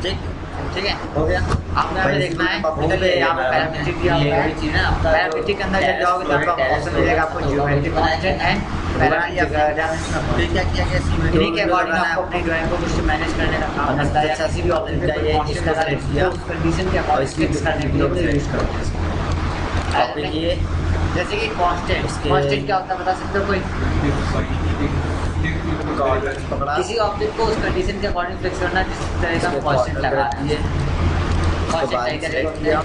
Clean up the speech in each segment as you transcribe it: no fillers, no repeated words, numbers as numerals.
ठीक है, हो गया। आपने यहाँ पे देखना है, यहाँ पे पैरामीट्रिक दिया हुआ है, पैरामीट्रिक के अंदर जब जाओगे तो आपको ऑप्शन मिलेगा, आपको geometric constant and parametric dimension. क्या किया गया, इन्हीं के अकॉर्डिंग आपको अपनी ड्राइंग को कुछ मैनेज करने का काम करता है। किसी भी ऑब्जेक्ट पे कांस्टेंट लगा दिया, उस कंडीशन के अकॉर्डिंग फिक्स करने के लिए यूज करते हैं। ये जैसे कि कांस्टेंट क्या होता है बता सकते हो कोई? किसी ऑब्जेक्ट को उस कंडीशन के अकॉर्डिंग फिक्स करना, जिस तरह का कांस्टेंट लगा है। कांस्टेंट कई तरह के होते हैं,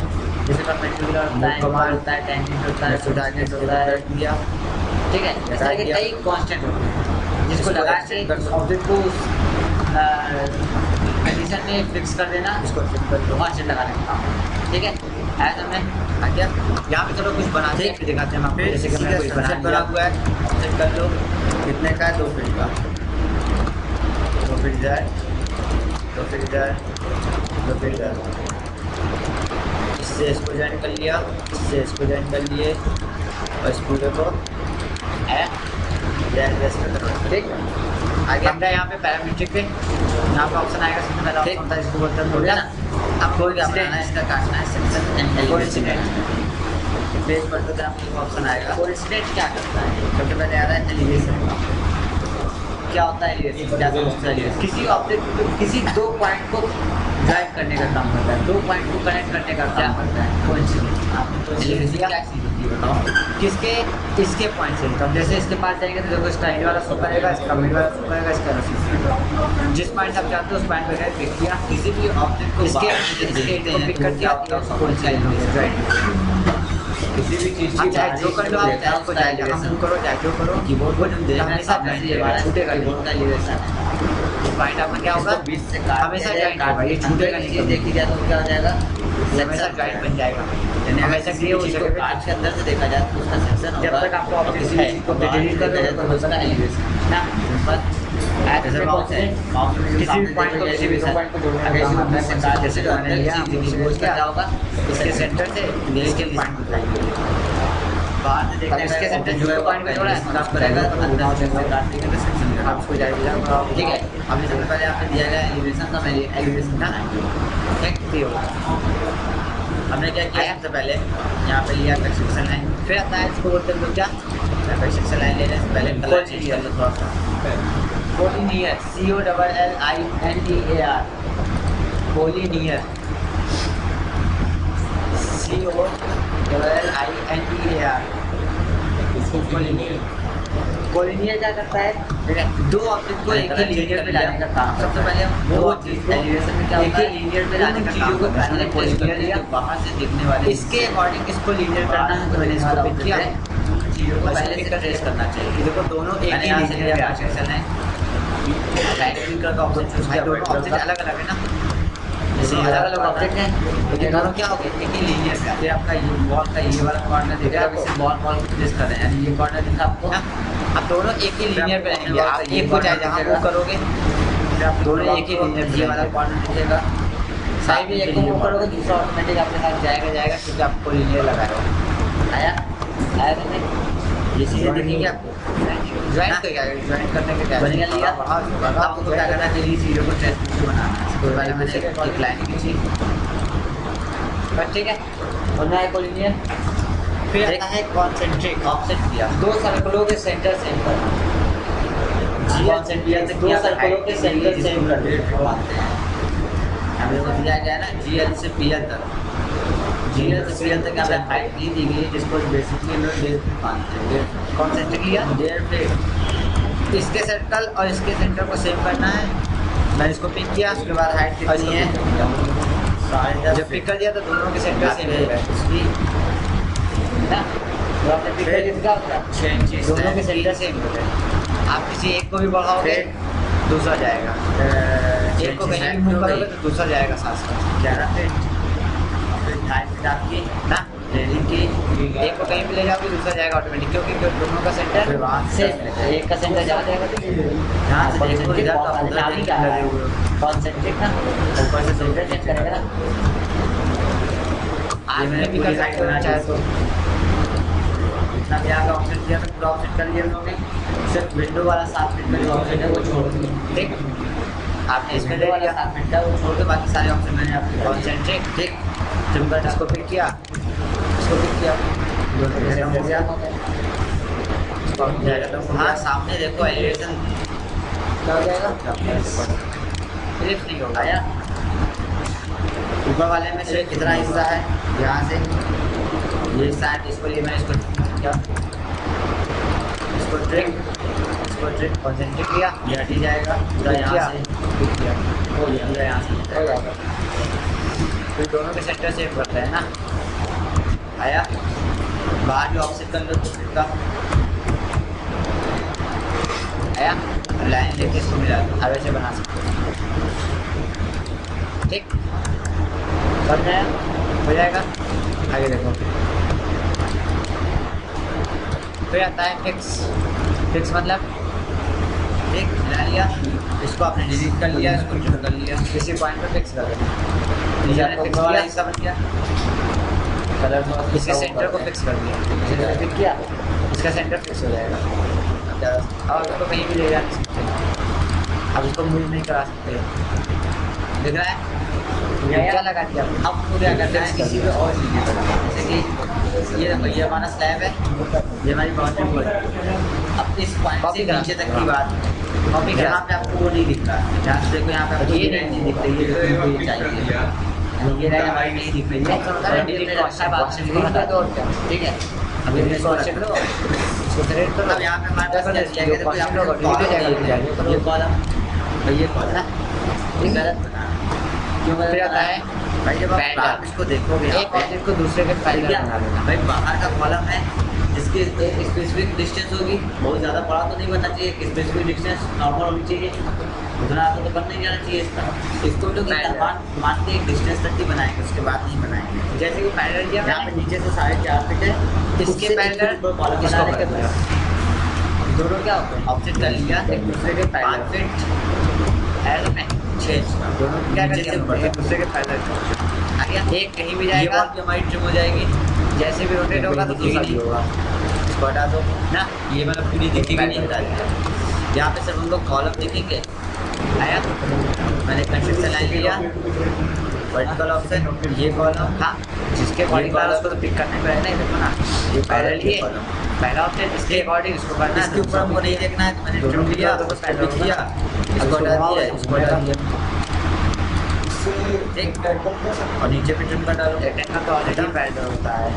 जैसे परपेंडिकुलर होता है, कमाल होता है, टेंजेंट होता है, सुडार्जेंट होता है, ठीक है। इस तरह के कई कांस्टेंट होते हैं जिसको लगा के ऑब्जेक्ट को उस कंडीशन में फिक्स कर देना, इसको कांस्टेंट लगाने का काम, ठीक है। ऐसा में क्या यहाँ पे चलो कुछ बनाते हैं, फिर दिखाते हैं आपको। जैसे कि मैं कुछ बना हुआ है, ऑब्जेक्ट कर लो, कितने का है, 2 फीट का, 2 फीट इधर, 2 फीट इधर, 2 फीट इधर। इससे इसको ज्वाइन कर लिया, इससे इसको ज्वाइन कर लिए, और इस पूरे को ठीक। आगे हम यहाँ पे पैरामीट्रिक पे यहाँ पे ऑप्शन आएगा, सबसे पहला ऑप्शन होता है, इसको बोलते हैं बोलिए ना, आपको क्या बनाना है, इसका काटना है सेक्शन एंड कोइंसिडेंट। पेज पर तो आपको ऑप्शन आएगा। कोइंसिडेंट क्या करता है? सबसे पहले आ रहा है एलिवेशन। क्या होता है एलिवेशन? क्या समझते हैं एलिवेशन? किसी ऑब्जेक्ट को किसी 2 पॉइंट को ड्राइव करने का काम करता है, 2 पॉइंट को कनेक्ट करने का काम करता है कोइंसिडेंट। आपको एलिवेशन क्या चीज़ होती है बताओ? किसके? इसके पॉइंट से। तो जैसे इसके पास जाएंगे तो देखो इसका एंड वाला शो करेगा, इसका मिड वाला शो करेगा, इसका रसीद। जिस पॉइंट आप चाहते हो उस पॉइंट पर पिक किया, किसी भी ऑब्जेक्ट को इसके पिक कर दिया, किसी भी चीज़ की चाहे जो कर लो आप, चाहे उसको चाहे जहाँ मूव करो, चाहे जो करो, कीबोर्ड को जब देना हमेशा छूटेगा, कीबोर्ड का एलिवेशन है। पॉइंट आपका क्या होगा? 20 से हमेशा जॉइंट होगा, ये छूटेगा नहीं। देखी जाए तो क्या हो जाएगा? हमेशा जॉइंट बन जाएगा। हमेशा ये हो सके कांच के अंदर से देखा जाए तो उसका सेक्शन होगा। जब तक आपको किसी चीज़ को डिलीट कर दो तो उसका एलिवेशन ना सिंपल ऐसे माउस है, माउस किसी भी पॉइंट को किसी भी पॉइंट को जोड़ने का काम करता है। कांच जैसे मैंने लिया, कीबोर्ड क्या होगा? इसके सेंटर से इसके पॉइंट को जाएंगे, बाहर से देखने इसके सेंटर जो पॉइंट में जोड़ा है तो आप करेगा तो अंदर से काट देंगे तो सेक्शन का आपको जाएगा, ठीक है। अभी सबसे पहले आपने दिया गया एलिवेशन का, मैं एलिवेशन का ठीक होगा। हमने क्या किया सबसे पहले यहाँ पे लिया सेक्शन लाइन, फिर आता है इसको बोलते हैं क्या? सेक्शन लाइन लेने से पहले कलर चेंज कर लो थोड़ा सा। Collinear, COLLINEAR, collinear, COLLINEAR। Collinear क्या करता है? 2 ऑब्जेक्ट को एक ही लीनियर पे लाने का काम। सबसे पहले वो चीज़ एलिवेशन में क्या होता है? लीनियर पे लाने का चीज़ों को पहले ट्रेस कर लिया, बाहर से देखने वाले इसके अकॉर्डिंग इसको लीनियर करना है, तो मैंने इसको पिक किया। चीज़ों को पहले से ट्रेस करना चाहिए। देखो दोनों एक ही लीनियर का सेक्शन है, राइट क्लिक का ऑप्शन चूज किया, दोनों ऑब्जेक्ट अलग अलग है ना, जैसे अलग अलग ऑब्जेक्ट हैं लेकिन दोनों क्या हो गए? एक ही लीनियर का। फिर आपका ये बॉल का ये वाला कॉर्नर दिख रहा है, आप इसे बॉल प्लेस कर रहे हैं, यानी ये कॉर्नर दिखा आपको। अब दोनों एक ही लीनियर पे रहेंगे, आप एक को चाहे जहाँ मूव करोगे दोनों एक ही लीनियर, ये वाला कॉर्नर दिखेगा। साइड में एक को मूव करोगे दूसरा ऑटोमेटिक आपके साथ जाएगा क्योंकि आपको लीनियर लगा रहे हो। आया ये चीज़ें दिखेंगी आपको। ज्वाइन तो क्या ज्वाइन करने के क्या बनेगा लिया, आपको क्या करना है? चलिए चीज़ों को ट्रेस बनाना है, उसके बारे में एक लाइन खींची, ठीक है। और नया कोलिनियर, फिर आता है कॉन्सेंट्रिक। ऑफसेट किया 2 सर्कलों के सेंटर सेम कर, कॉन्सेंट्रिक 2 सर्कलों के सेंटर सेम कर देते हैं। हमें वो दिया गया ना GL से PL तक, GL से PL तक हमें हाइट दी गई जिसको बेसिकली हम लोग 1.5 फीट मानते हैं। कॉन्सेंट्रिक लिया 1.5 फीट, इसके सर्कल और इसके सेंटर को सेम करना है। मैंने इसको पिक किया, उसके बाद हाइट कितनी है, जब पिक कर दिया तो दोनों के सेंटर सेम हो गए इसकी ना, तो आपने पिक कर दिया क्या होगा? दोनों के सेंटर सेम हो गए। आप किसी एक को भी बढ़ाओगे दूसरा जाएगा, एक को कहीं भी मूव करोगे तो दूसरा जाएगा साथ साथ। 11 फीट आपकी ना रेलिंग की, एक को कहीं भी ले जाओगे दूसरा जाएगा ऑटोमेटिक, क्योंकि दोनों का सेंटर सेम है। एक का सेंटर जहाँ जाएगा यहाँ से देखो इधर तो उधर क्या है कॉन्सेंट्रिक ना, ऊपर से सेंटर चेंज करेगा ना। आज मैंने भी कर सकते हो चाहे तो इतना भी आगे ऑप्शन किया तो पूरा ऑप्शन कर लिया हम लोगों ने, सिर्फ विंडो वाला 7 फीट का जो ऑप्शन है वो छोड़ दिया, ठीक। आपने इसमें ले लिया असाइनमेंट है वो छोड़ के बाकी सारे ऑप्शन मैंने आपके कॉन्सेंट्रेट ठीक सिंपल इसको पिक किया हाँ सामने देखो एलिवेशन क्या हो जाएगा क्लिप नहीं होगा यार ऊपर वाले में से कितना हिस्सा है यहाँ से ये हिस्सा है इसको लिए मैंने इसको ट्रिक कॉन्सेंट्रेट किया ये हट जाएगा पूरा यहाँ से किया हो गया पूरा यहाँ से हो जाएगा फिर दोनों के सेंटर सेव करते हैं ना आया बाहर भी ऑफसेट कर लो तो आया लाइन लेके इसको मिला दो हर वैसे बना सकते ठीक बन जाए हो जाएगा आगे देखो फिर आता है फिक्स मतलब ठीक मिला लिया इसको आपने डिलीट कर लिया इसको चुन कर लिया किसी पॉइंट पर फिक्स कर दिया फिक्स वाला हिस्सा बन गया कलर इसके सेंटर को फिक्स कर दिया फिक्स किया इसका सेंटर फिक्स हो जाएगा और इसको कहीं भी ले जा नहीं सकते अब इसको मूव नहीं करा सकते दिख रहा है क्या लगा दिया अब तो क्या करना है किसी पे और चीज़ें जैसे कि ये देखो ये हमारा स्लैब है ये हमारी बाउंड्री अब इस पॉइंट से नीचे तक की बात कॉपी यहाँ पे आपको वो नहीं दिख रहा यहाँ से देखो यहाँ पे आपको ये नहीं दिख रही ये चाहिए ये लाइन हमारी नहीं दिख रही है ठीक है अब इसको चेक लो इसको सेलेक्ट करो अब यहाँ पे हमारे पास क्या किया गया देखो ये कॉलम ये कॉलम ये गलत बना क्यों गलत आता है भाई जब आप इसको देखोगे एक ऑब्जेक्ट को दूसरे के फाइल बना लेना भाई बाहर का कॉलम है जिसकी एक स्पेसिफिक डिस्टेंस होगी बहुत ज़्यादा बड़ा तो नहीं बनना चाहिए एक स्पेसिफिक डिस्टेंस नॉर्मल होनी चाहिए उतना तो बन नहीं जाना चाहिए इसका इसको तो मान के एक डिस्टेंस तक ही बनाएंगे उसके बाद नहीं बनाएंगे जैसे कि पैरेलल दिया यहाँ पे नीचे से 4.5 फीट है इसके पैरेलल कॉलम बनाने के बाद दोनों क्या होते हैं ऑब्जेक्ट कर लिया एक दूसरे के 5 फीट ऐड में 6 दोनों क्या करेंगे एक दूसरे के पैरेलल एक कहीं भी जाएगा हमारी ट्रिम हो जाएगी जैसे भी रोटेट होगा तो दूसरा भी होगा इसको हटा दो ना ये मतलब पूरी दिखेगी नहीं हटा दिया यहाँ पे सिर्फ हम लोग कॉलम देखेंगे आया मैंने कंस्ट्रक्शन लाइन लिया वर्टिकल ऑप्शन ये कॉलम हाँ जिसके अकॉर्डिंग उसको तो पिक करने को नहीं देखो ना ये पैरेलल ये पहला ऑप्शन इसके अकॉर्डिंग इसको करना है इसके ऊपर हमको नहीं देखना है तो मैंने ट्रिम लिया तो पहले किया इसको हटा दिया इसको हटा दिया ठीक और नीचे पे ट्रिम का डालो का तो ऑलरेडी पैरेलल होता है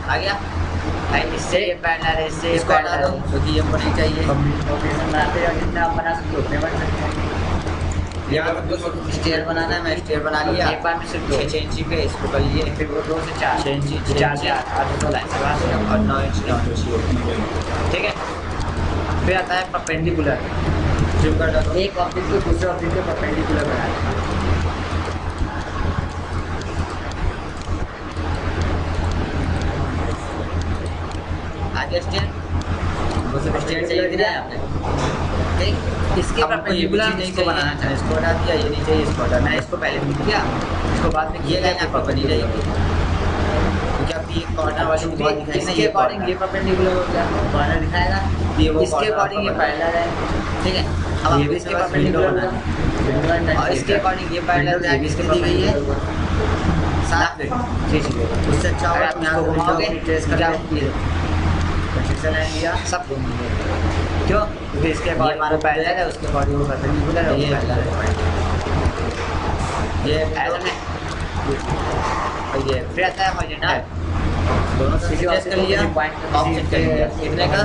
आ गया इससे ये पैरेलल है इससे इसको हटा दो क्योंकि ये होनी चाहिए कॉम्बिनेशन बनाते हैं जितना आप बना सकते हो उतने बन सकते हैं यहाँ पर स्टेयर बनाना है मैं स्टेयर बना लिया एक बार में सिर्फ 6 इंची पे इसको कर लिए फिर वो 2 से 4 6 इंची 4 से 8 और 9 इंच ठीक है फिर आता है परपेंडिकुलर ट्रिम कर डालो एक ऑब्जेक्ट को दूसरे ऑब्जेक्ट के परपेंडिकुलर बनाना आगे स्टेयर चाहिए कि नहीं आपने ठीक इसके परपेंडिकुलर नहीं को बनाना चाहिए इसको हटा दिया ये नहीं चाहिए इसको हटा मैंने इसको पहले पिक किया इसको बाद में ये लाइन आपको बनी रहेगी क्योंकि आप ये कॉर्नर वाली बहुत दिखाई इसके अकॉर्डिंग ये परपेंडिकुलर हो गया कॉर्नर दिखाएगा ये वो इसके अकॉर्डिंग ये पैरेलल है ठीक है अब ये भी इसके परपेंडिकुलर होगा और इसके अकॉर्डिंग ये पैरेलल है इसके दी गई है 7 फीट उससे अच्छा होगा आप यहाँ को घुमाओगे ट्रेस कर कंस्ट्रक्शन लाइन लिया सब क्यों क्योंकि इसके अकॉर्डिंग हमारा पैरेलल है उसके अकॉर्डिंग वो परपेंडिकुलर है ये पैरेलल है ये ऐसा है ये फिर आता है हॉरिजॉन्टल दोनों से टेस्ट कर लिया ऑब्जेक्ट कर लिया कितने का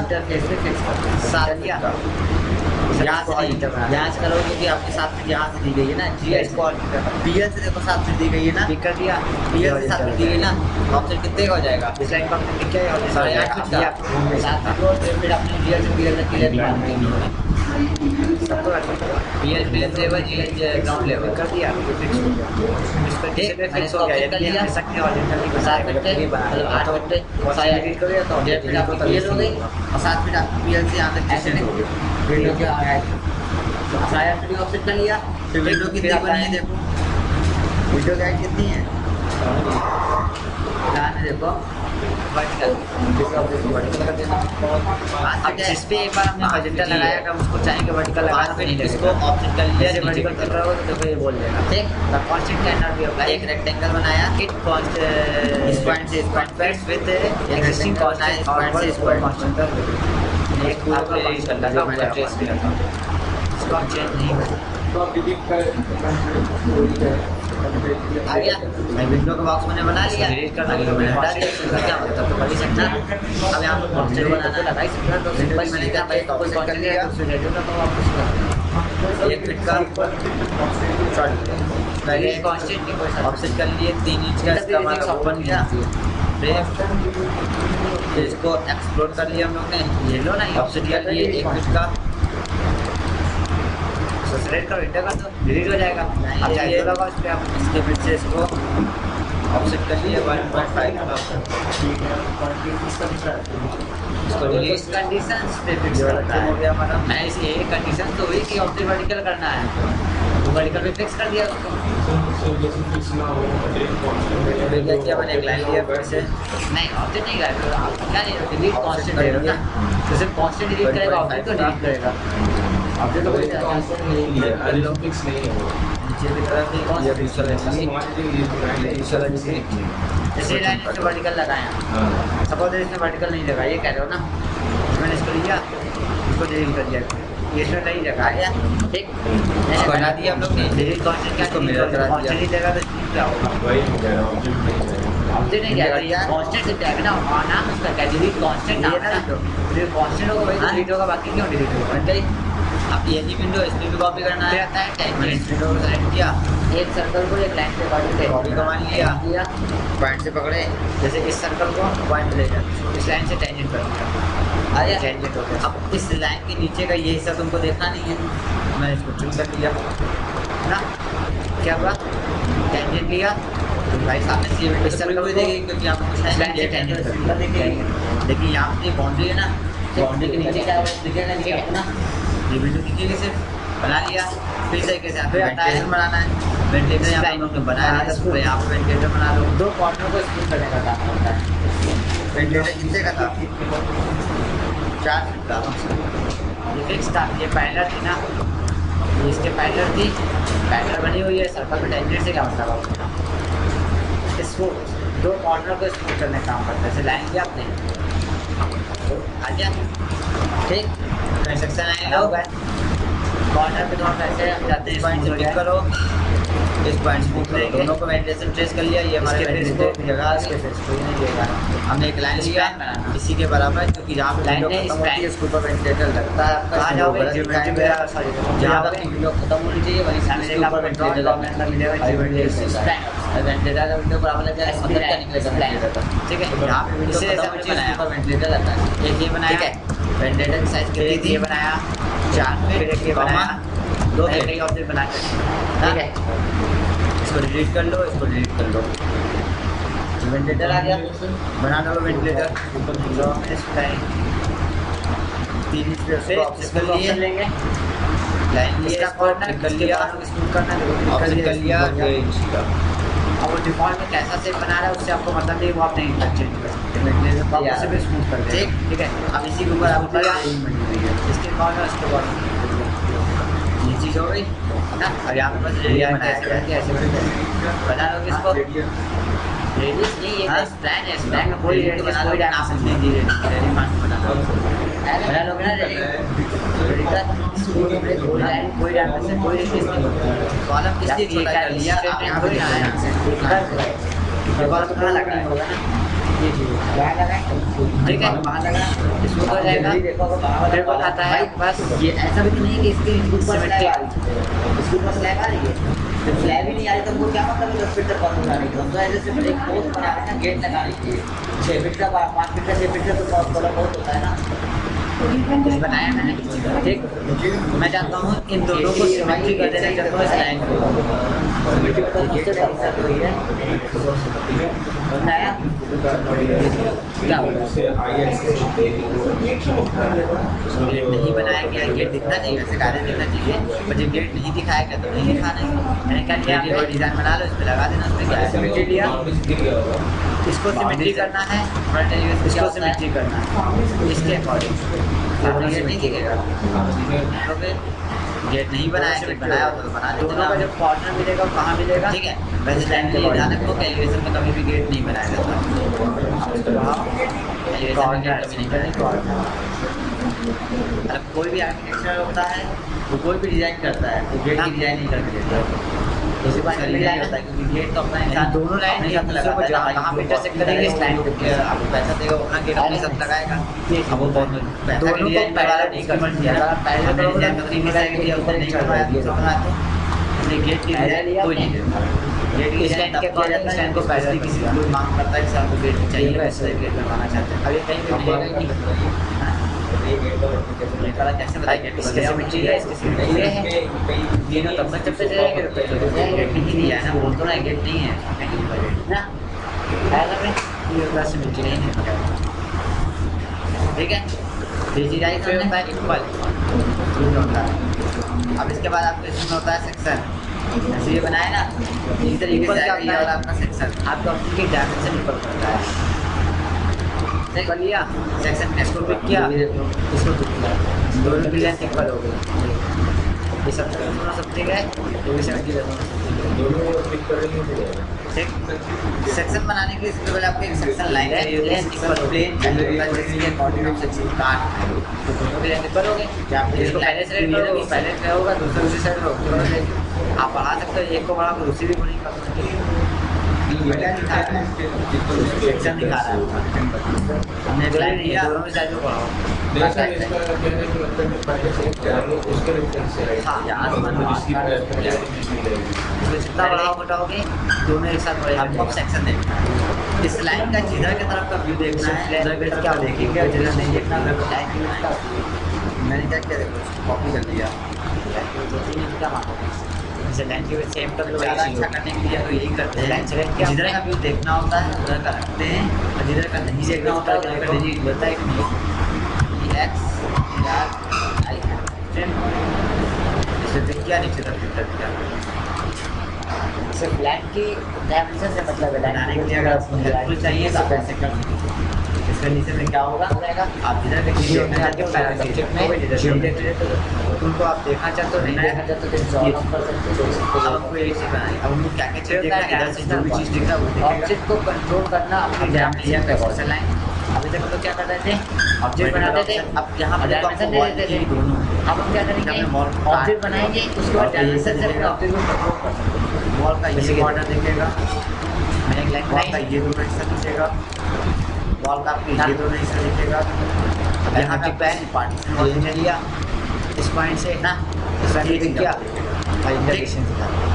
7 लिया यहाँ से करो क्योंकि आपके साथ में यहाँ से दी गई है ना GS PL से देखो 7 फीट दी गई है ना पिक कर दिया PL से 7 फीट दी गई ना ऑप्शन कितने का हो जाएगा इस लाइन का हमने क्या है 8.5 फीट दिया 7 फीट और फिर अपने GL से PL तक क्लियर मान देंगे सबको PL लेवल ग्राउंड लेवल कर दिया फिक्स हो गया इस पर ठीक फिक्स हो गया ये कर सकते हैं और 7 फीट मतलब 8 फीट और साइड एडिट करें तो PL हो गई और 7 फीट आपको PL से यहाँ तक डिस्टेंस हो गया विंडो क्या आ गया साया फ्री ऑप्शन कर लिया फिर विंडो कितनी बनी है देखो विंडो की हाइट कितनी है यहाँ देखो वर्टिकल कर देना। अब जिस पे एक बार हमने हॉरिजॉन्टल लगाया अगर उसको चाहेंगे वर्टिकल लगा पे नहीं इसको ऑप्शन कर लिया जब वर्टिकल कर रहा हो तो देखो ये बोल देगा ठीक। The constant can not be apply. एक रेक्टेंगल बनाया इट कांस्टेंट इस पॉइंट से इस point fits with existing constant इस पॉइंट से इस पॉइंट कांस्टेंट कर एक पूरा का कांस्टेंट लगा हुआ है इसको हम चेंज नहीं करेंगे तो आप डिलीट कर आ गया। मैं विंडो का बॉक्स मैंने बना लिया डिलीट करना है मैंने हटा दिया इसका क्या मतलब तो कर ही सकता। अब यहां पे कांस्टेंट बनाना लगा ही सकता तो सिंपल मैंने क्या भाई कोई कांस्टेंट लिया तो उससे रेडियो का तो वापस कर एक फिट का सॉरी पहले कांस्टेंट की कोई ऑफसेट कर लिए 3 इंच का इसका हमारा ओपन किया फिर इसको एक्सप्लोर कर लिया हम लोग ने ये लो ना ऑफसेट कर लिए 1 फिट का सेलेक्ट करो इंटर कर दो डिलीट हो जाएगा। अब चाहिए लगा उस पे आप इसके फिर से इसको ऑफसेट कर लिए 1.5 इसको डिलीट कंडीशंस पे फिक्स करना है। हो गया हमारा मैं इसी ये कंडीशन तो हुई कि ऑब्जेक्ट वर्टिकल करना है तो वर्टिकल पे फिक्स कर दिया उसको क्या मैंने एक लाइन लिया फिर से नहीं ऑब्जेक्ट नहीं करेगा क्या नहीं डिलीट कांस्टेंट रहेगा ना तो सिर्फ कांस्टेंट डिलीट करेगा ऑब्जेक्ट तो डिलीट करेगा ऑब्जेक्ट तो कोई कांस्टेंट नहीं लिया अरे फिक्स नहीं है वो नीचे की तरफ ये विजुअलाइजेशन जैसे लाइन से वर्टिकल लगाया सपोज इसमें वर्टिकल नहीं लगा ये कह रहे हो ना मैंने इसको लिया इसको डिलीट कर दिया ये इसमें नहीं लगा गया ठीक ऐसे बना दिया हम लोग ने डिलीट कांस्टेंट क्या को मेरा करा दिया नहीं लगा तो क्या होगा वही हो गया ऑब्जेक्ट नहीं जाएगा ये कांस्टेंट से जाएगा ना नाम उसका क्या डिलीट कांस्टेंट नाम है तो फिर कांस्टेंट होगा वही डिलीट होगा बाकी क्यों डिलीट होगा बन गई। अब ये जी विंडो इसमें भी कॉपी करना है मैंने इस विंडो को सेलेक्ट किया एक सर्कल को एक लाइन पे कॉपी का मान लिया पॉइंट से पकड़े जैसे इस सर्कल को पॉइंट ले जाए इस लाइन से टेंजेंट कर दिया टेंजेंट हो गया। अब इस लाइन के नीचे का ये हिस्सा तुमको देखना नहीं है मैंने इसको चूज कर लिया ना क्या हुआ टेंजेंट लिया तो भाई सामने से इस सर्कल को देखेंगे क्योंकि आपको कुछ लाइन से टेंजेंट देखिए देखिए यहाँ पे बाउंड्री है ना बाउंड्री के नीचे क्या दिखेगा नहीं अपना ये विंडो दिखेगी सिर्फ बना लिया फिर तरीके से आपको वेंटिलेटर बनाना है वेंटिलेटर यहाँ पे हम लोग ने बनाया है तो यहाँ पे वेंटिलेटर बना लो दो कॉर्नर को स्क्रू करने का काम होता है। वेंटिलेटर कितने का था 4 फीट का ये फिक्स था ये पैनलर थी ना ये इसके पैनलर थी पैनलर बनी हुई है सर्कल पे टेंजेंट से क्या मतलब है इसको दो कॉर्नर को स्क्रू करने का काम करता है जैसे लाइन किया आपने तो आ गया ठीक सेक्शन लाइन लो कॉर्नर पे थोड़ा ऐसे जाते हैं पॉइंट से पिक करो इस पॉइंट से पिक करेंगे दोनों को वेंटिलेशन ट्रेस कर लिया ये हमारे फेस को जगह इसके फेस को नहीं देगा हमने एक लाइन लिया इसी के बराबर क्योंकि जहाँ पे लाइन है इस लाइन इसके ऊपर वेंटिलेटर लगता है कहाँ जाओगे सॉरी जहाँ पे विंडो खत्म होनी चाहिए वहीं सामने का वेंटिलेटर मिलेगा वेंटिलेटर का विंडो बराबर लग जाएगा अंदर क्या निकलेगा वेंटिलेटर ठीक है यहाँ पे विंडो खत्म होनी चाहिए ऊपर वेंटिलेटर लगता है एक ये बनाया वेंटिलेटर की साइज कितनी थी ये बनाया 4 फिट एक ये बनाया 2 फिट एक ऑब्जेक्ट बना के ठीक है इसको डिलीट कर लो इसको डिलीट कर लो वेंटिलेटर आ गया बना लो वेंटिलेटर लो स्प्लाइन 3 इंच पे उसको ऑप्शन लेंगे लाइन लिया कॉर्नर कर लिया स्मूथ करना ऑप्शन कर लिया 2 इंच का। अब वो डिफॉल्ट में कैसा सेप बना रहा है उससे आपको मतलब नहीं वो आप नहीं चेंज कर सकते वेंटिलेटर से भी स्मूथ कर दें ठीक है। अब इसी के ऊपर आप इसके कॉर्नर उसके कॉर्नर ये चीज़ हो गई ना और यहाँ पे बस ऐसे बना लोगे इसको रेडियस नहीं ये स्प्लाइन है स्प्लाइन में कोई रेडियस कोई डायमेंशन नहीं दी रेडी मार्क बना लोगे ना कोई डायमेंशन कोई रेडियस नहीं कॉलम इसलिए छोटा कर लिया आप यहाँ पे आए ये कॉलम कहाँ लगा होगा ना ये यहाँ लगा ठीक है वहाँ लगा इसको हो जाएगा फिर वो आता है बस ये ऐसा भी नहीं है कि इसके ऊपर स्लैब आ रही है इसके ऊपर स्लैब आ रही है जब स्लैब ही नहीं आ रही तो वो क्या मतलब 10 फीट तक कॉलम लगाने की हम तो ऐसे सिर्फ एक पोस्ट बना रहे हैं गेट लगाने के लिए 6 फीट का 5 फीट का 6 फीट का तो कॉलम बहुत होता है ना कुछ बनाया मैंने ठीक मैं चाहता हूँ इन दोनों को सिमेट्री कर देना जब इस लाइन को बनाया क्या गेट नहीं बनाया गया गेट दिखना चाहिए वैसे कार्य दिखना चाहिए पर जब गेट नहीं दिखाया गया तो नहीं दिखाना है मैंने क्या किया डिज़ाइन बना लो इस पर लगा देना उसमें क्या सिमेट्री लिया इसको सिमेट्री करना है, फ्रंट एलिवेशन इसको सिमेट्री करना है इसके अकॉर्डिंग। गेट नहीं दिखेगा तो फिर गेट नहीं बनाया तो बनाया तो बना देते। दोनों का जब कॉर्नर मिलेगा वो कहाँ मिलेगा? ठीक है, वैसे जनरली ध्यान रखो कि एलिवेशन में कभी भी गेट नहीं बनाया जाता, एलिवेशन में गेट कभी नहीं बनाया। मतलब कोई भी आर्किटेक्चर होता है तो कोई भी डिज़ाइन करता है तो गेट की डिज़ाइन नहीं करके देता है। इसी बात में डिज़ाइन होता है क्योंकि गेट तो अपना इंसान दोनों लाइन एक दूसरे को कहाँ पे इंटरसेक्ट करेंगे इस लाइन पे। आपको पैसा देगा अपना गेट अपने साथ लगाएगा, अब वो बहुत पैसा की डिज़ाइन पैरेलल नहीं कर दिया, पैरेलल डिज़ाइन तो नहीं मिला कि ऊपर नहीं करवाया तो बनाते हैं गेट की डिज़ाइन कोई नहीं देता। गेट की डिज़ाइन तब किया जाता है लाइन को पैरेलल किसी कोई मांग करता है कि आपको गेट चाहिए वैसे गेट बनवाना चाहते हैं। अब ये कहीं पे मिलेगा ही नहीं। कैसे बताइए इसके सिमेट्री है, इसके सिमेट्री है, तीनों तब तक चलते जाएंगे तो गेट नहीं दिया है ना, बोल तो ना गेट नहीं है ना, है ना ये पूरा सिमेट्री नहीं है। ठीक है, तीसरी लाइन करने का इक्वल होता है। अब इसके बाद आपको इसमें होता है सेक्शन, जैसे ये बनाए ना इसी तरीके से ये वाला अपना सेक्शन आपको अपनी डायमेंशन इक्वल करता है। कर लिया सेक्शन इसको पिक किया, इसको पिक किया, दोनों की लेंथ इक्वल हो गई। ये सब दोनों सब ठीक है, ये भी 70 दोनों पिक करेंगे। ठीक, सेक्शन बनाने के इसके पहले आपको एक सेक्शन लाइन है, लेंथ इक्वल हो प्लेन जैसे ये कोऑर्डिनेट सेक्शन काट तो दोनों की लेंथ इक्वल हो गई। आप इसको पहले से करोगे, पहले क्या होगा दूसरा उसी साइड होगा, आप बढ़ा सकते हो, एक को बढ़ा कर उसी भी नहीं कर सकते। सेक्शन दिखा रहा है हमने दोनों में साइड को बढ़ाओ। जितना बढ़ाओ घटाओगे दोनों एक साथ बढ़ेगा। आपको सेक्शन देखना है, इस लाइन का जिधर की तरफ का व्यू देखना है, जिधर क्या देखेंगे जिधर नहीं देखना मैंने क्या किया, देखो कॉपी कर दिया लाइन के सेम कर लो। ज़्यादा अच्छा करने के लिए तो यही करते हैं, लाइन सेलेक्ट किया, जिधर का व्यू देखना होता है उधर का रखते हैं और जिधर का नहीं देखना होता है उधर का डिलीट होता है कि नहीं। ये एक्स यार आई है इसे देख किया नीचे तक फिल्टर किया। सिर्फ लाइन की डायमेंशन से मतलब बनाने के लिए अगर आपको हेल्पफुल चाहिए तो आप ऐसे कर सकते हैं। इसके नीचे में क्या होगा आप जिधर के उनको आप देखना चाहते हो नहीं देखना चाहते तो आपको एक चीज़ बनानी। अब उनको क्या क्या चीज़ देखना है, इधर से जो भी चीज़ दिख रहा है वो ऑब्जेक्ट को कंट्रोल करना अपनी डायमेंशन का कौशल लाइन। अभी तक तो क्या करते थे ऑब्जेक्ट बनाते थे, अब यहाँ पर डायमेंशन दे देते थे दोनों। अब हम क्या करेंगे ऑब्जेक्ट बनाएंगे उसके बाद डायमेंशन से अपने ऑब्जेक्ट को कंट्रोल कर सकते हैं। वॉल का ये बॉर्डर दिखेगा, मैंने एक लाइन वॉल का ये दोनों हिस्सा दिखेगा, वॉल का ये दोनों हिस्सा दिखेगा। यहाँ पे पैन पार्टीशन वॉल ने लिया इस पॉइंट से ना इस किया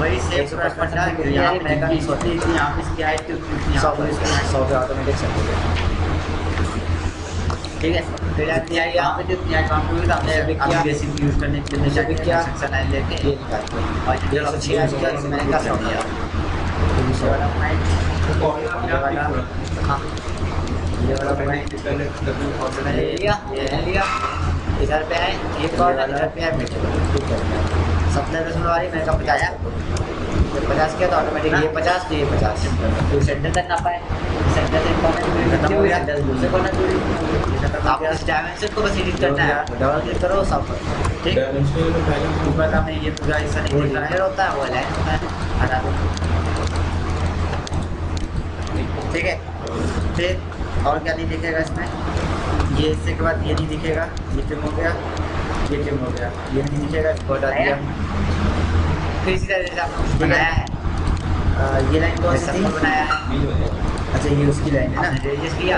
वही सेम 150 यहाँ पे मैंने नहीं सोची थी, यहाँ पे इसकी हाइट 100 पे ऑटोमेटिक सेट हो गया। ठीक है, फिर यहाँ पे जो काम हुई था हमने बेसिक यूज़ करने के लिए क्या सेक्शन लाइन लेके ये निकालते और ये सब चीज़ मैंने कर दिया। ये वाला पॉइंट ले लिया, इधर पे है एक और इधर पे है मीटर 70 वाली मैंने कब बताया 50 किया तो ऑटोमेटिक ये 50 तो ये 50 तो सेंटर तक ना पाए, सेंटर से खत्म हो गया, दूसरे को ना दूरी आप इस डायमेंशन को बस एडिट करना है, डबल क्लिक करो सब ठीक। ऊपर का में ये पूरा हिस्सा नहीं दिख रहा होता है वो लाइन होता है, हटा दो। ठीक है, फिर और क्या नहीं दिखेगा इसमें, ये हिस्से के बाद ये नहीं दिखेगा, ये ट्रिम हो गया, ये ट्रिम हो गया, ये नहीं दिखेगा, इसको हटा दिया। फिर इसी तरह से आपने बनाया है ये लाइन कौन सी बनाया है, अच्छा ये उसकी लाइन है ना, रेडियस किया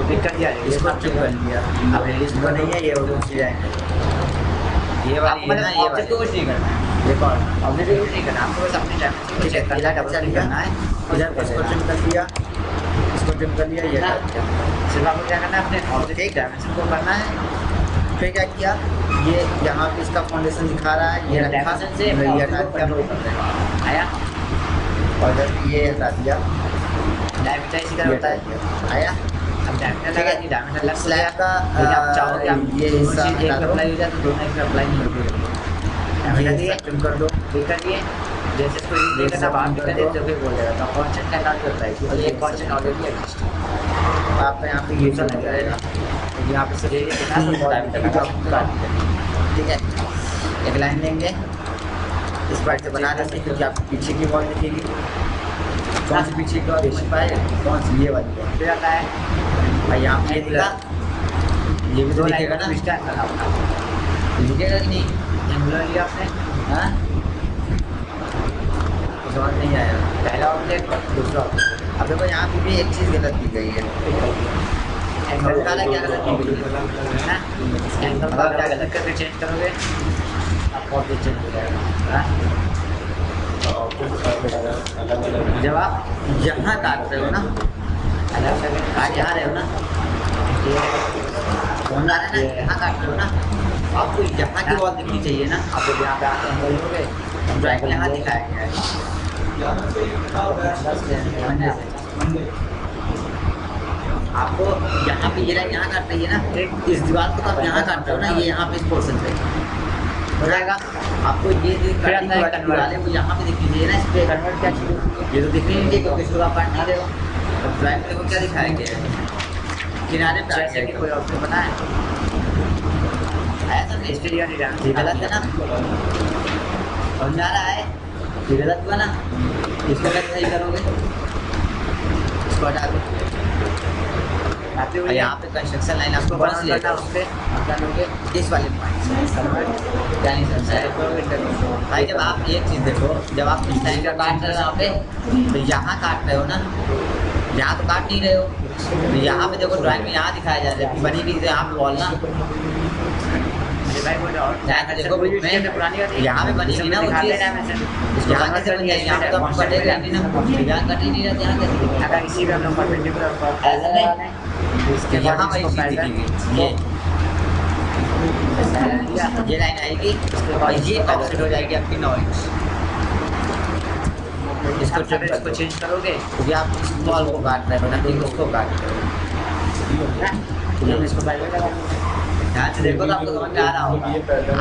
पिक कर दिया, इसको ट्रिम कर लिया। अब रेडियस को नहीं है, ये उसकी लाइन है, ये वाली है ना, ये वाली को कुछ नहीं करना है, ये कौन ऑब्जेक्ट कुछ नहीं करना, आपको बस अपनी डायमेंशन को चेक करना है, डबल क्लिक करना है, इधर इसको ट्रिम कर दिया, इसको ट्रिम कर लिया, ये कर दिया। सिर्फ आपको क्या करना है अपने ऑब्जेक्ट एक डायमेंशन को करना है। फिर क्या किया, ये यहाँ पे इसका फाउंडेशन दिखा रहा है, ये रखा से ये हटा दिया आया और ये हटा दिया, डायमीटर इसी तरह होता है आया। अब डायमीटर लगा दी, डायमीटर लग स्लैब का आप चाहो कि आप ये हिस्सा एक अप्लाई हो जाए तो दोनों एक अप्लाई नहीं होगी, डायमीटर दिए ट्रिम कर दो, क्लिक कर दिए जैसे कोई लेकर ना बात करें तो फिर बोल देगा तो कॉन्सेंट का नाम होता है और ये कॉन्सेंट ऑलरेडी एग्जिस्ट है। आपको यहाँ पे यूजर लग जाएगा यहाँ पे सही दिखा तो टाइम तक ठीक है। एक लाइन लेंगे इस पार्ट से बना देते हैं क्योंकि आपको पीछे की वॉल दिखेगी। कौन सी पीछे की वॉल समझ पाए? कौन सी ये वाली फिर आता है भाई यहाँ पे दिखा ये भी तो दिखेगा ना दिखेगा कि नहीं एंगुलर लिया आपने हाँ समझ नहीं आया पहला ऑब्जेक्ट दूसरा ऑब्जेक्ट। अब देखो यहाँ पे भी एक चीज़ गलत की गई है एंगल वाला क्या गलत की गई है ना एंगल वाला क्या गलत करके चेंज करोगे आपको ऑब्जेक्ट चेंज हो जाएगा। जब आप यहाँ काट रहे हो ना काट यहाँ रहे हो ना कौन आ रहा है ना यहाँ काट रहे हो ना आपको यहाँ की वॉल दिखनी चाहिए ना। आप जब यहाँ पे आते हैं लोगे ड्राइंग यहाँ दिखाया गया है आपको यहाँ पे ये लाइन यहाँ काट रही है ना इस दीवार को तो आप यहाँ काट रहे हो ना ये यहाँ पे इस पोर्शन पे हो जाएगा। आपको ये वाले वो यहाँ पे दिखनी चाहिए ना इस पे कन्वर्ट क्या चीज़ ये तो दिखनी नहीं चाहिए क्योंकि इसको आप काट नहीं रहे हो। ड्राइंग देखो क्या दिखाया गया है किनारे पे कोई ऑप्शन बना है आया सब स्टूडियो नहीं डाल ये गलत है ना समझ आ रहा है ये गलत हुआ ना इसको कैसे सही करोगे इसको हटा दो यहाँ पे कंस्ट्रक्शन लाइन आपको कौन सी लेना उस पर करोगे इस वाले पॉइंट क्या नहीं समझ भाई। जब आप एक चीज़ देखो जब आप इस लाइन का काट रहे हो यहाँ पे तो यहाँ काट रहे हो ना यहाँ तो काट नहीं रहे हो तो यहाँ पे देखो ड्राइंग में यहाँ दिखाया जा रहा है बनी भी यहाँ पे बॉल ना देखो यहाँ पे बनी ना वो चीज़ यहाँ कैसे बन जाएगी यहाँ पे तो आपको कटेगा नहीं ना यहाँ कट ही नहीं रहता यहाँ कैसे अगर इसी का हम ऐसा नहीं यहाँ पर ये लाइन आएगी और ये ऑफसेट हो जाएगी आपकी 9 इंच। इसको चेंज करोगे क्योंकि आप इस बॉल को काट रहे हो ना ठीक उसको काट रहे हो इसको ध्यान से देखो तो आपको समझ में आ रहा होगा।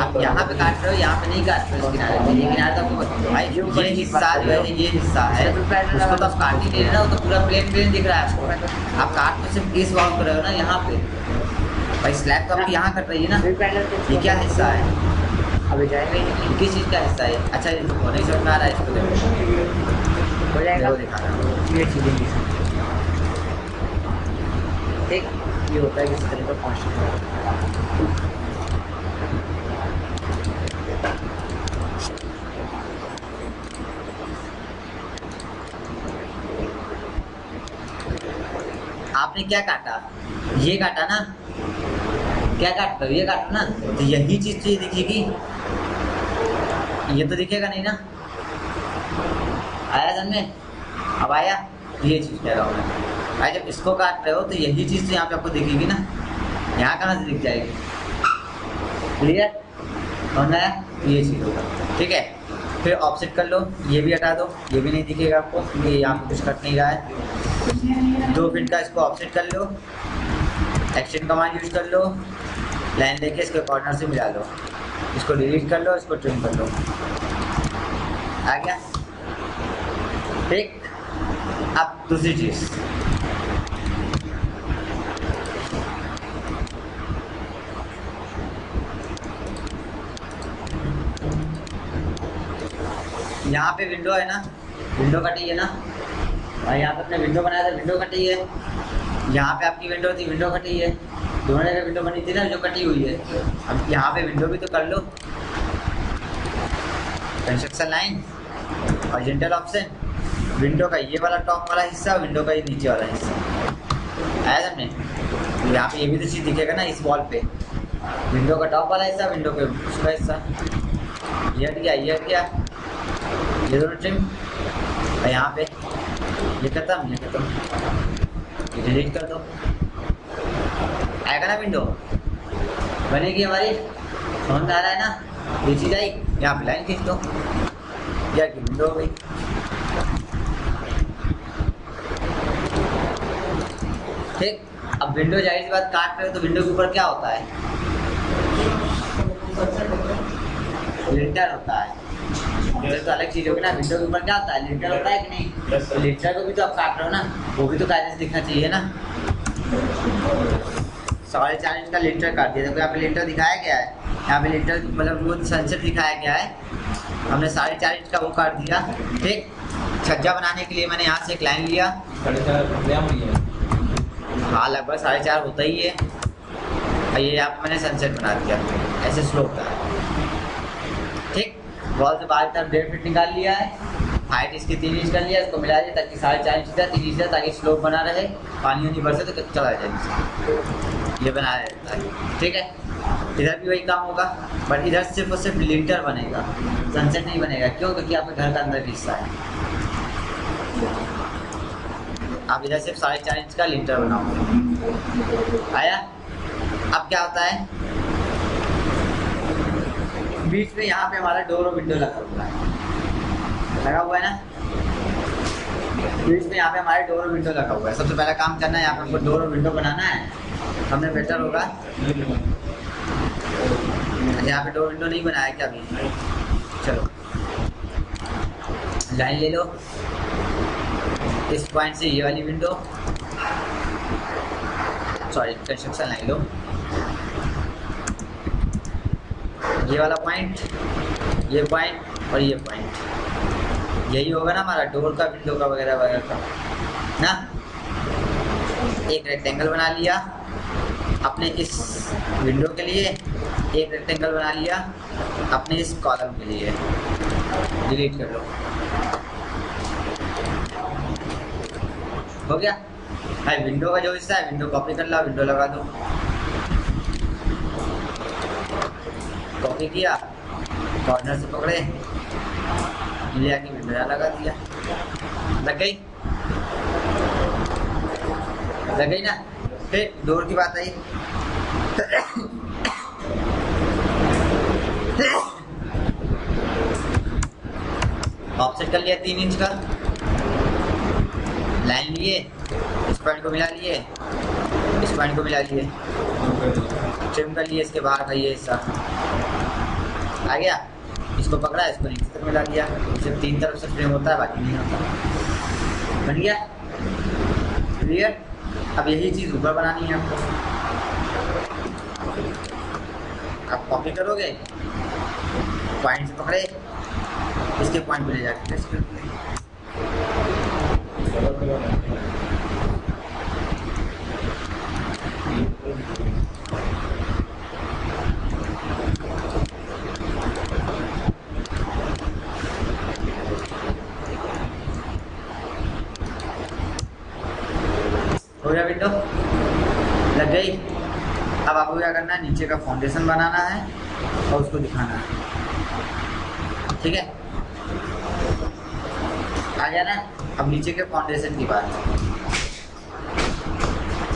आप यहाँ पे काट रहे हो यहाँ पे नहीं काट रहे हो इस किनारे पे ये किनारे तो आपको भाई ये हिस्सा जो है ये हिस्सा है उसको तो आप काट ही नहीं रहे ना वो तो पूरा प्लेन दिख रहा है आपको। आप काट तो सिर्फ इस वॉल कर रहे हो ना यहाँ पे भाई स्लैब तो आपकी यहाँ कट रही है ना ये क्या हिस्सा है अभी जाएगा किस चीज़ का हिस्सा है। अच्छा नहीं समझ में आ रहा है इसको हो जाएगा दिखा रहा हूँ ये चीज़ें ठीक ये होता है किसी तरह का पहुँचना आपने क्या काटा ये काटा ना क्या काट रहे हो ये काटो ना तो यही चीज़ दिखेगी ये तो दिखेगा नहीं ना। आया समझ में अब आया ये चीज़ कह रहा हूँ मैं भाई जब इसको काट रहे हो तो यही चीज़ तो यहाँ पे आपको दिखेगी ना यहाँ कहाँ से दिख जाएगी क्लियर होना है ये चीज़ होगा ठीक है। फिर ऑफसेट कर लो ये भी हटा दो ये भी नहीं दिखेगा आपको ये यहाँ पे कुछ कट नहीं रहा है 2 फीट का इसको ऑफसेट कर लो एक्सटेंड कमांड यूज कर लो लाइन लेके इसके कॉर्नर से मिला लो इसको डिलीट कर लो इसको ट्रिम कर लो आ गया ठीक। अब दूसरी चीज़ यहाँ पे विंडो है ना विंडो कटी है ना और यहाँ पे अपने विंडो बनाया था विंडो कटी है यहाँ पे आपकी विंडो थी विंडो कटी है दोनों जगह विंडो बनी थी ना जो कटी हुई है। अब यहाँ पे विंडो भी तो कर लो construction line horizontal option window का ये वाला टॉप वाला हिस्सा विंडो का ये नीचे वाला हिस्सा आया समझे। यहाँ पे ये भी तो चीज़ दिखेगा ना इस वॉल पे विंडो का टॉप वाला हिस्सा विंडो के उसका हिस्सा ये हट गया ये दोनों ट्रिम और यहाँ पे ये खत्म ये डिलीट कर दो आएगा ना विंडो बनेगी हमारी समझ में आ रहा है ना ये चीज़ आई यहाँ पे लाइन खींच दो यार की विंडो हो गई ठीक। अब विंडो जाहिर सी बात काट रहे हो तो विंडो के ऊपर क्या होता है लिंटर होता है तो अलग चीज होगी ना। विंडो के ऊपर क्या होता है, लिंटर होता है कि नहीं, तो लिंटर को भी तो आप काट रहे हो ना, वो भी तो कायदे से दिखना चाहिए ना। 4.5 इंच का लिंटर काट दिया। देखो यहाँ पे लिंटर दिखाया गया है, यहाँ पे लिंटर मतलब वो सनसेट दिखाया गया है, हमने 4.5 इंच का वो काट दिया। ठीक, छज्जा बनाने के लिए मैंने यहाँ से एक लाइन लिया, हाँ लगभग 4.5 होता ही है। और ये यहाँ पे मैंने सनसेट बना दिया, ऐसे स्लोप का। ठीक, वॉल से बाहर की तरफ 1.5 फीट निकाल लिया है, हाइट इसकी 3 इंच कर लिया, इसको मिला दिया ताकि 4.5 इंच था, 3 इंच था, ताकि स्लोप बना रहे, पानी नहीं बरसे तो चला जाए नीचे, ये बनाया रहता है। ठीक है, इधर भी वही काम होगा, बट इधर सिर्फ और सिर्फ लिंटर बनेगा, सनसेट नहीं बनेगा। क्यों? क्योंकि आपके घर का अंदर हिस्सा है। आप इधर सिर्फ 4.5 इंच का लिंटर बनाओगे। आया? अब क्या होता है, बीच में यहाँ पे हमारा डोर और विंडो लगा हुआ है, लगा हुआ है ना, बीच में यहाँ पे हमारे डोर और विंडो लगा हुआ है। सबसे पहला काम करना है, यहाँ पे हमको डोर और विंडो बनाना है। हमने बेटर होगा, यहाँ पे डोर विंडो नहीं बनाया क्या अभी? चलो लाइन ले लो, इस पॉइंट से ये वाली विंडो, सॉरी कंस्ट्रक्शन लाइन लो, ये वाला पॉइंट, ये पॉइंट और ये पॉइंट, यही होगा ना हमारा डोर का, विंडो का वगैरह वगैरह का ना। एक रेक्टेंगल बना लिया अपने इस विंडो के लिए, एक रेक्टेंगल बना लिया अपने इस कॉलम के लिए, डिलीट कर लो, हो गया भाई। विंडो का जो हिस्सा है विंडो कॉपी कर ला, विंडो लगा दो, कॉपी किया, कॉर्नर से पकड़े ले आके विंडो यहाँ लगा दिया, लग गई, लग गई ना। फिर डोर की बात आई, ऑफसेट कर लिया 3 इंच का, लाइन लिए, इस पॉइंट को मिला लिए, इस पॉइंट को मिला लिए, ट्रिम कर लिए इसके बाहर का ये हिस्सा आ गया, इसको पकड़ा, इसको नीचे तक मिला दिया। सिर्फ 3 तरफ से फ्रेम होता है, बाकी नहीं होता। बन गया क्लियर? अब यही चीज़ ऊपर बनानी है आपको, आप कॉपी करोगे, पॉइंट से पकड़े, इसके पॉइंट पे ले जाके टेस्ट कर लेंगे। हो गया, विंडो लग गई। अब आपको क्या करना है, नीचे का फाउंडेशन बनाना है और उसको दिखाना है। ठीक है, आ गया ना। अब नीचे के फाउंडेशन की बात,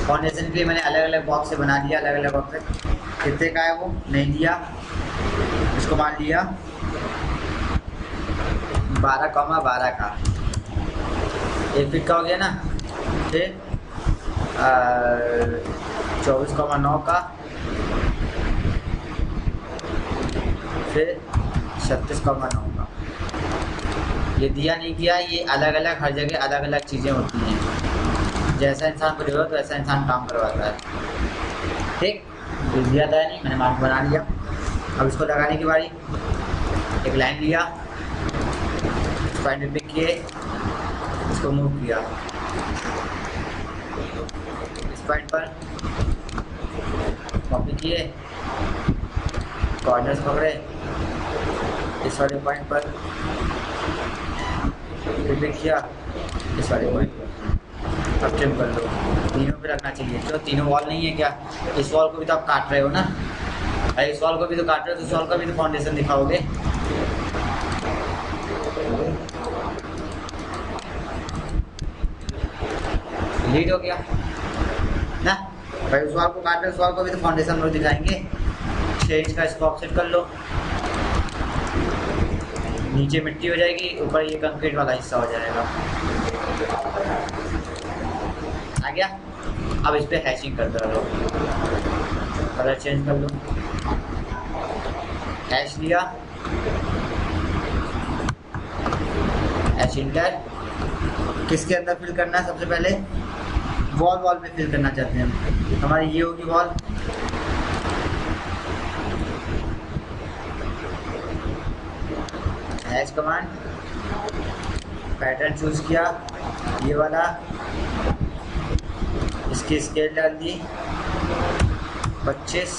फाउंडेशन के लिए मैंने अलग अलग बॉक्स से बना दिया, अलग अलग बॉक्स से। कितने का है वो नहीं दिया, इसको मान लिया 12,12 का, 1 फीट का हो गया ना। फिर 24,9 का, फिर 36,9 का। ये दिया नहीं किया, ये अलग अलग, हर जगह अलग अलग चीज़ें होती हैं। जैसा इंसान को जरूरत वैसा इंसान काम करवाता है। ठीक, दिया था नहीं, मैंने मार्क बना लिया। अब इसको लगाने की बारी, एक लाइन लिया, पॉइंट पे पिक किए, इसको मूव किया, इस पॉइंट पर कॉपी किए, कॉर्नर्स पकड़े, इस वाले पॉइंट पर पिक किया, इस वाले पॉइंट पर। अब ट्रिम कर लो, तीनों पे रखना चाहिए। तो तीनों वॉल नहीं है क्या, इस वॉल को भी तो आप काट रहे हो ना, इस वॉल को भी तो काट रहे हो, तो इस वॉल का भी तो फाउंडेशन दिखाओगे। लीड हो गया ना भाई, उस वॉल को काट रहे हो, उस वॉल को भी तो फाउंडेशन रोज दिखाएंगे। 6 इंच का इसको ऑफसेट कर लो, नीचे मिट्टी हो जाएगी, ऊपर ये कंक्रीट वाला हिस्सा हो जाएगा। आ गया। अब इस पे हैशिंग करते रहो, कलर चेंज कर लो, हैश लिया, हैश इंटर किसके अंदर फिल करना है? सबसे पहले वॉल पे फिल करना चाहते हैं हम। हमारी ये होगी wall, hash command, pattern choose किया ये वाला, इसकी स्केल डाल दी 25,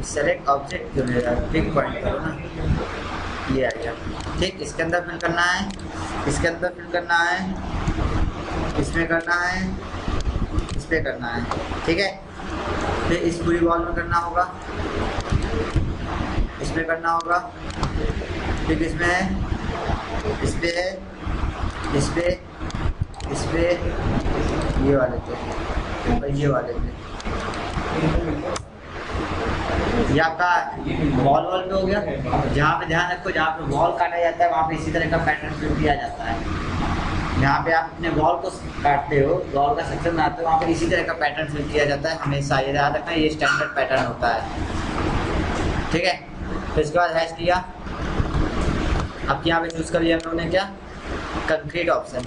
सेलेक्ट ऑब्जेक्ट क्यों ले रहा है, पिक पॉइंट करो ना, ये आ गया। ठीक, इसके अंदर फिल करना है, इसके अंदर फिल करना है, इसमें करना है, इस पे करना है। ठीक है, फिर इस पूरी वॉल में करना होगा, इसमें करना होगा, फिर इसमें है, इस पे है, इस पे, इस पे, ये वाले पे और ये वाले पे। ये आपका वॉल पे हो गया। जहाँ पे ध्यान रखो, जहाँ पे वॉल काटा जाता है वहाँ पे इसी तरह का पैटर्न फिल किया जाता है। जहाँ पे आप अपने वॉल को काटते हो, वॉल का सेक्शन बनाते हो, वहाँ पे इसी तरह का पैटर्न फिल किया जाता है। हमेशा ये याद रखना, ये स्टैंडर्ड पैटर्न होता है। ठीक है, फिर इसके बाद हैश लिया। अब यहाँ पे चूज कर लिया हम लोगों ने क्या, कंक्रीट ऑप्शन।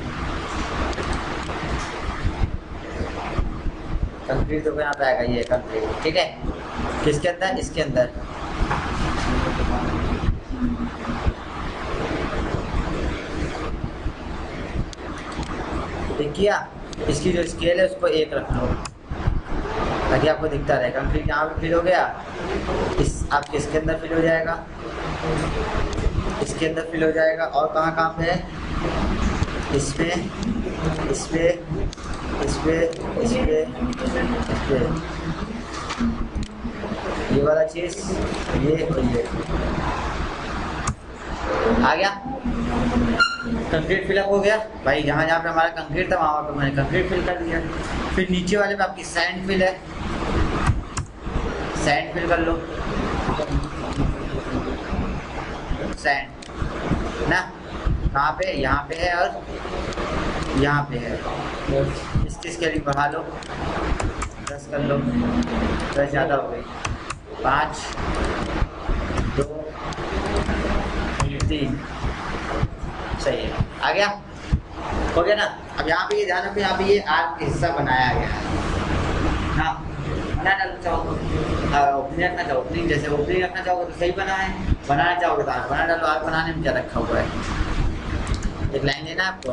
कंक्रीट तो यहाँ पे आएगा, ये कंक्रीट। ठीक है, किसके अंदर, इसके अंदर। देखिए इसकी जो स्केल है उसको 1 रख लो ताकि आपको दिखता रहे। कंक्रीट यहाँ पे फिल हो गया, इस आपके इसके अंदर फिल हो जाएगा, इसके अंदर फिल हो जाएगा। और कहाँ कहाँ पे है, इसमें, इसपे, इसपे, इसपे, इसपे, ये वाला चीज, ये और ये आ गया। कंक्रीट फिलअप हो गया भाई। जहाँ जहाँ पे हमारा कंक्रीट था वहाँ पे मैंने कंक्रीट फिल कर दिया। फिर नीचे वाले पे आपकी सैंड फिल है, सैंड फिल कर लो, सैंड ना, कहाँ पे, यहाँ पे है और यहाँ पे है। इसकी स्केलिंग बढ़ा लो, 10 कर लो, 10 ज़्यादा हो गई, 5, 2, 3, सही है, आ गया, हो गया ना। अब यहाँ पे ये ध्यान रखो, यहाँ पे ये आर्क का हिस्सा बनाया गया है ना। बना डालना चाहो तो ओपनिंग रखना चाहो ओपनिंग, जैसे ओपनिंग रखना चाहोगे तो सही बना है, बनाना चाहोगे तो आर्क बना डालो। आर्क बनाने में क्या रखा हुआ है, एक लाइन देना है आपको,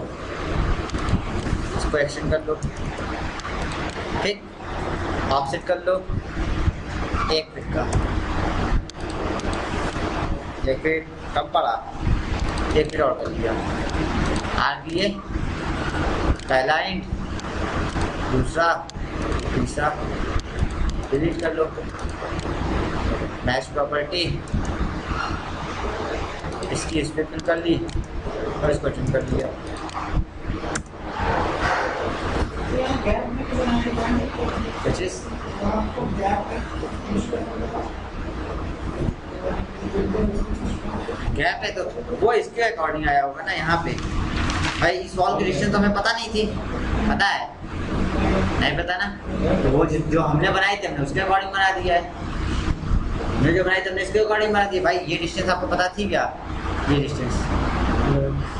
इसको एक्शन कर लो, ठीक, ऑफसेट कर लो 1 फीट का, 1 फीट कम पड़ा, 1 फीट और कर दिया। आर्क लिए, पहला एंड, दूसरा, तीसरा, डिलीट कर लो। मैच प्रॉपर्टी, इसकी इस पे फिल कर ली और इसको ट्रिम कर दिया। गैप है तो वो इसके अकॉर्डिंग आया होगा ना। यहाँ पे भाई इस वॉल की डिस्टेंस तो हमें पता नहीं थी, पता है नहीं पता ना, तो वो जो हमने बनाई थी हमने उसके अकॉर्डिंग बना दिया है। हमने जो बनाई थी हमने इसके अकॉर्डिंग बना दिया। भाई ये डिस्टेंस आपको पता थी क्या, ये डिस्टेंस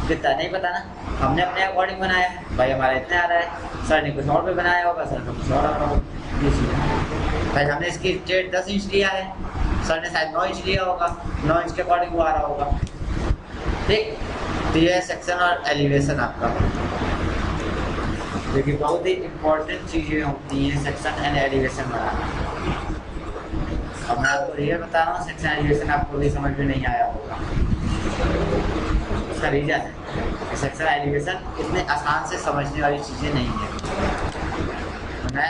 कितना नहीं पता ना, हमने अपने अकॉर्डिंग बनाया है। भाई हमारा इतना आ रहा है, सर ने कुछ और पे बनाया होगा, सर ने कुछ और आ रहा होगा। भाई हमने इसकी स्ट्रेट 10 इंच लिया है, सर ने शायद 9 इंच लिया होगा, 9 इंच के अकॉर्डिंग वो आ रहा होगा। ठीक, तो ये सेक्शन और एलिवेशन आपका, जो कि बहुत ही इम्पोर्टेंट चीज़ें होती हैं सेक्शन एंड एलिवेशन बनाना। अब मैं आपको ये बता रहा हूँ, सेक्शन एलिवेशन आपको भी समझ में नहीं आया होगा। उसका रीज़न है कि सेक्शन एलिवेशन इतने आसान से समझने वाली चीज़ें नहीं है।